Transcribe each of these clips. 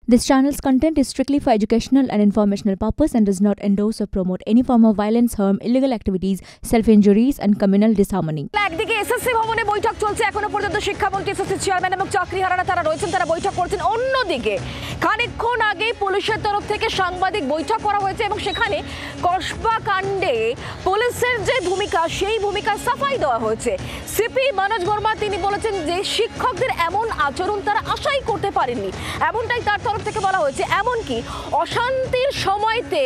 This channel's content is strictly for educational and informational purpose and does not endorse or promote any form of violence, harm, illegal activities, self-injuries and communal disharmony. একদিকে SSC ভবনে বৈঠক চলছে, এখনো পর্যন্ত শিক্ষামন্ত্রী, SSC chairman এবং চাকরিহারারা তারা রয়েছেন, তারা বৈঠক করছেন। অন্যদিকে খানিকক্ষণ আগে পুলিশের তরফ থেকে সাংবাদিক বৈঠক করা হয়েছে এবং সেখানে কসবা কাণ্ডে পুলিশের যে ভূমিকা সেই ভূমিকা সাফাই দেওয়া হয়েছে। সিপি মনোজ বর্মা তিনি বলেছেন যে শিক্ষকদের এমন আচরণ তারা আশাই করতে পারেননি, এমনটাই তার তরফ থেকে বলা হয়েছে। এমনকি অশান্তির সময়তে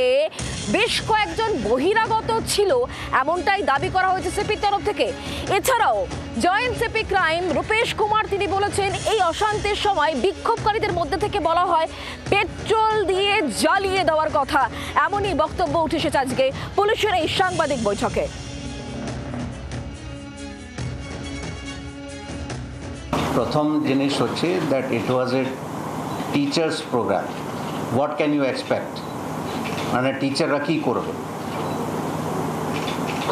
বেশ কয়েকজন বহিরাগত ছিল, এমনটাই দাবি করা হয়েছে সিপির তরফ থেকে। এছাড়াও joint CP crime Rupesh Kumar তিনি বলেছেন এই অশান্তির সময় বিক্ষোভকারীদের মধ্যে থেকে বলা হয় পেট্রোল দিয়ে জ্বালিয়ে দেওয়ার কথা। এমনই বক্তব্য উঠে এসেছে আজকে পুলিশের এই সাংবাদিক বৈঠকে। প্রথম জিনিস হচ্ছে that it was a teachers programme. What can you expect, মানে টিচাররা কী করবে?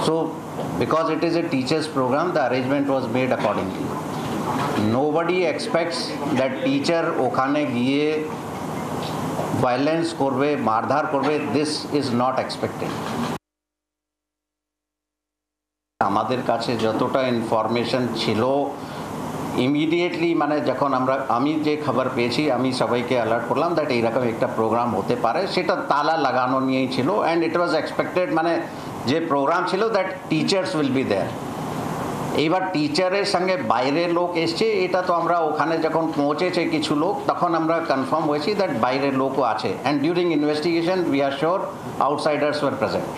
So because it is a teachers programme, the arrangement was made accordingly. Nobody expects that teacher ওখানে গিয়ে ভায়োলেন্স করবে, মারধার করবে। This is not expected. আমাদের কাছে যতটা ইনফরমেশন ছিল ইমিডিয়েটলি, মানে যখন আমি যে খবর পেয়েছি আমি সবাইকে অ্যালার্ট করলাম দ্যাট এইরকম একটা প্রোগ্রাম হতে পারে, সেটা তালা লাগানো নিয়েই ছিল। অ্যান্ড ইট ওয়াজ এক্সপেক্টেড, মানে যে প্রোগ্রাম ছিল that teachers will be there. এইবার টিচারের সঙ্গে বাইরের লোক এসছে, এটা তো আমরা ওখানে যখন পৌঁছেছে কিছু লোক, তখন আমরা কনফার্ম হয়েছি দ্যাট বাইরের লোকও আছে। And during investigation we are sure outsiders were present.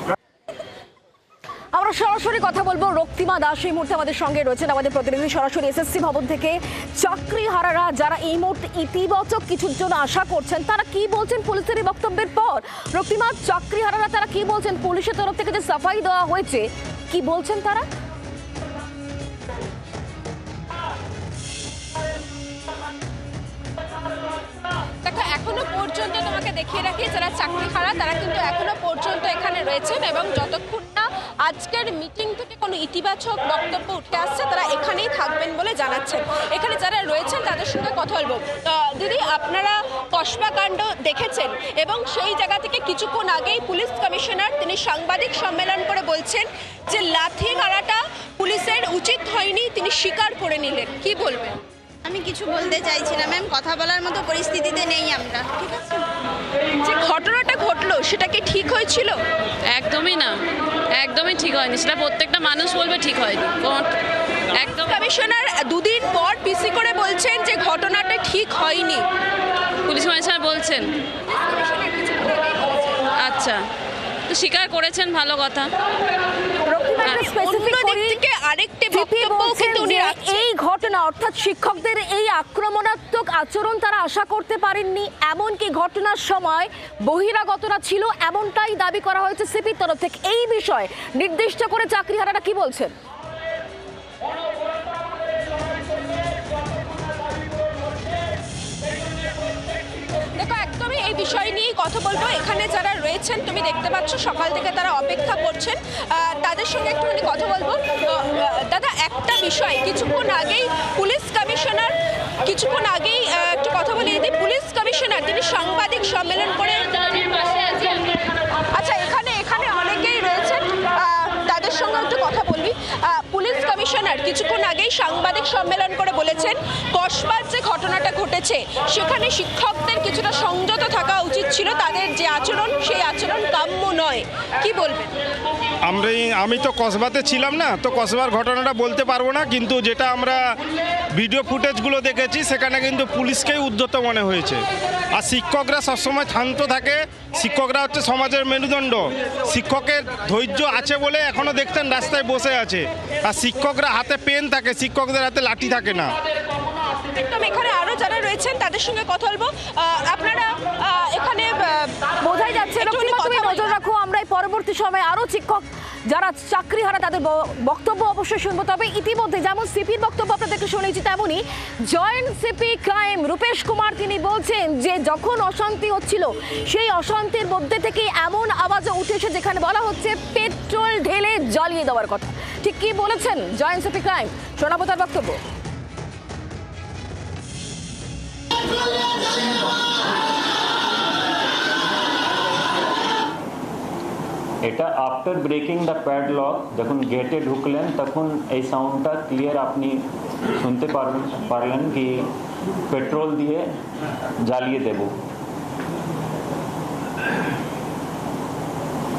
আমরা সরাসরি কথা বলবো, রক্তিমা দাস এই মুহূর্তে আমাদের সঙ্গে রয়েছেন, আমাদের প্রতিনিধি সরাসরি এসএসসি ভবন থেকে। চাকরিহারারা যারা এই মুহূর্তে ইতিবাচক কিছুর জন্য আশা করছেন, তারা কি বলছেন পুলিশের এই বক্তব্যের পর? রক্তিমা, চাকরিহারারা তারা কি বলছেন? পুলিশের তরফ থেকে যে সাফাই দেওয়া হয়েছে, কি বলছেন তারা? দেখো, এখনো পর্যন্ত তোমাকে দেখিয়ে রাখি, যারা চাকরিহারা তারা কিন্তু এখনো পর্যন্ত এখানে রয়েছেন এবং যতক্ষণ না আজকের মিটিং থেকে কোনো ইতিবাচক বক্তব্য উঠে আসছে তারা এখানেই থাকবেন বলে জানাচ্ছেন। এখানে যারা রয়েছেন তাদের সঙ্গে কথা বলবো। দিদি, আপনারা কসবা কাণ্ড দেখেছেন এবং সেই জায়গা থেকে কিছুক্ষণ আগেই পুলিশ কমিশনার তিনি সাংবাদিক সম্মেলন করে বলছেন যে লাথি মারাটা পুলিশের উচিত হয়নি, তিনি স্বীকার করে নিলেন। কি বলবেন? আমি কিছু বলতে চাইছি না ম্যাম, কথা বলার মতো পরিস্থিতিতে নেই আমরা। ঠিক আছে, যে ঘটনাটা ঘটলো সেটা কি ঠিক হয়েছিল? একদমই না, একদমই ঠিক হয়নি। সেটা প্রত্যেকটা মানুষ বলবে ঠিক হয়নি একদম। কমিশনার দুদিন পর পিসি করে বলছেন যে ঘটনাটা ঠিক হয়নি। পুলিশ কমিশনার বলছেন? আচ্ছা, তো স্বীকার করেছেন, ভালো কথা। এই ঘটনা অর্থাৎ শিক্ষকদের এই আক্রমণাত্মক আচরণ তারা আশা করতে পারেননি, এমনকি ঘটনার সময় বহিরাগতরা ছিল, এমনটাই দাবি করা হয়েছে সিপির তরফ থেকে। এই বিষয়ে নির্দিষ্ট করে চাকরিহারারা কি বলছেন? এই বিষয় নিয়েই কথা বলবো। এখানে যারা রয়েছেন তুমি দেখতে পাচ্ছ সকাল থেকে তারা অপেক্ষা করছেন, তাদের সঙ্গে একটুখানি কথা বলবো। দাদা, একটা বিষয়, কিছুক্ষণ আগেই পুলিশ কমিশনার একটু কথা বলি দিদি। পুলিশ কমিশনার তিনি সাংবাদিক সম্মেলন করে, আচ্ছা এখানে অনেকেই রয়েছেন, তাদের সঙ্গে একটু কথা বলবি। পুলিশ কমিশনার কিছুক্ষণ আগেই সাংবাদিক সম্মেলন করে বলেছেন কসবার যে ঘটনাটা ঘটেছে সেখানে শিক্ষকদের কিছুটা সংযত থাকা উচিত ছিল, তাদের যে আচরণ সেই আচরণ কাম্য নয়। কি বলবেন? আমি তো কসবাতে ছিলাম না, তো কসবার ঘটনাটা বলতে পারবো না, কিন্তু যেটা আমরা ভিডিও ফুটেজগুলো দেখেছি সেখানে কিন্তু পুলিশকেই উদ্ধত মনে হয়েছে। আর শিক্ষকরা সবসময় শান্ত থাকে, শিক্ষকরা হচ্ছে সমাজের মেরুদণ্ড। শিক্ষকের ধৈর্য আছে বলে এখনও দেখছেন রাস্তায় বসে আছে। আর শিক্ষকরা হাতে পেন থাকে, শিক্ষকদের হাতে লাঠি থাকে না। একদম, এখানে আরো যারা রয়েছেন তাদের সঙ্গে কথা বলবো। আপনারা এখানে বোঝাই যাচ্ছে, নজর রাখো, আমরা পরবর্তী সময়ে আরো শিক্ষক যারা চাকরিহারা তাদের বক্তব্য অবশ্যই শুনবো। তবে ইতিমধ্যে যেমন সিপির বক্তব্য আপনাদেরকে শুনেছি, তেমনি joint CP crime Rupesh Kumar তিনি বলছেন যে যখন অশান্তি হচ্ছিল সেই অশান্তির মধ্যে থেকে এমন আওয়াজও উঠেছে যেখানে বলা হচ্ছে পেট্রোল ঢেলে জ্বালিয়ে দেওয়ার কথা। ঠিক কি বলেছেন জয়েন্ট সিপি ক্রাইম? শোনাবো তার বক্তব্য। এটা আফটার ব্রেকিং দ্য প্যাডলক, যখন গেটে ঢুকলেন তখন এই সাউন্ডটা ক্লিয়ার আপনি শুনতে পারলেন কি পেট্রোল দিয়ে জ্বালিয়ে দেব।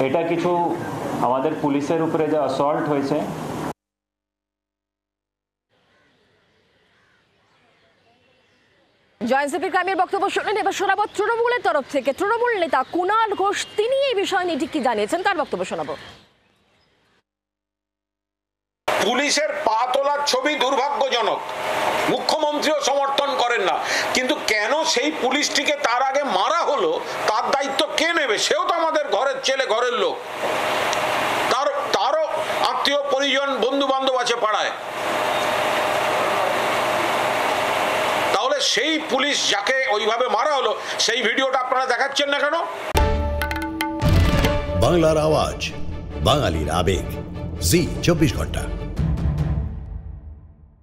এটা কিছু আমাদের পুলিশের উপরে যে অ্যাসল্ট হয়েছে। জয়নসিপি ক্রাইমের বক্তব্য শুনলেন। এবার শোনাবো তৃণমূলের তরফ থেকে তৃণমূল নেতা কুণাল ঘোষ, তিনি এই বিষয় নিয়ে ঠিক কি জানিয়েছেন, তার বক্তব্য শোনাবো। পুলিশের পা তোলার ছবি দুর্ভাগ্যজনক, মুখ্যমন্ত্রীও সমর্থন করেন না, কিন্তু কেন সেই পুলিশটিকে তার আগে মারা হলো তার দায়িত্ব কে নেবে? সেও তো আমাদের ঘরের ছেলে, ঘরের লোক, তারও আত্মীয় পরিজন বন্ধু বান্ধব আছে পাড়ায়। তাহলে সেই পুলিশ যাকে ওইভাবে মারা হলো সেই ভিডিওটা আপনারা দেখাচ্ছেন না কেন? বাংলার আওয়াজ, বাঙালির আবেগ, জি 24 ঘন্টা।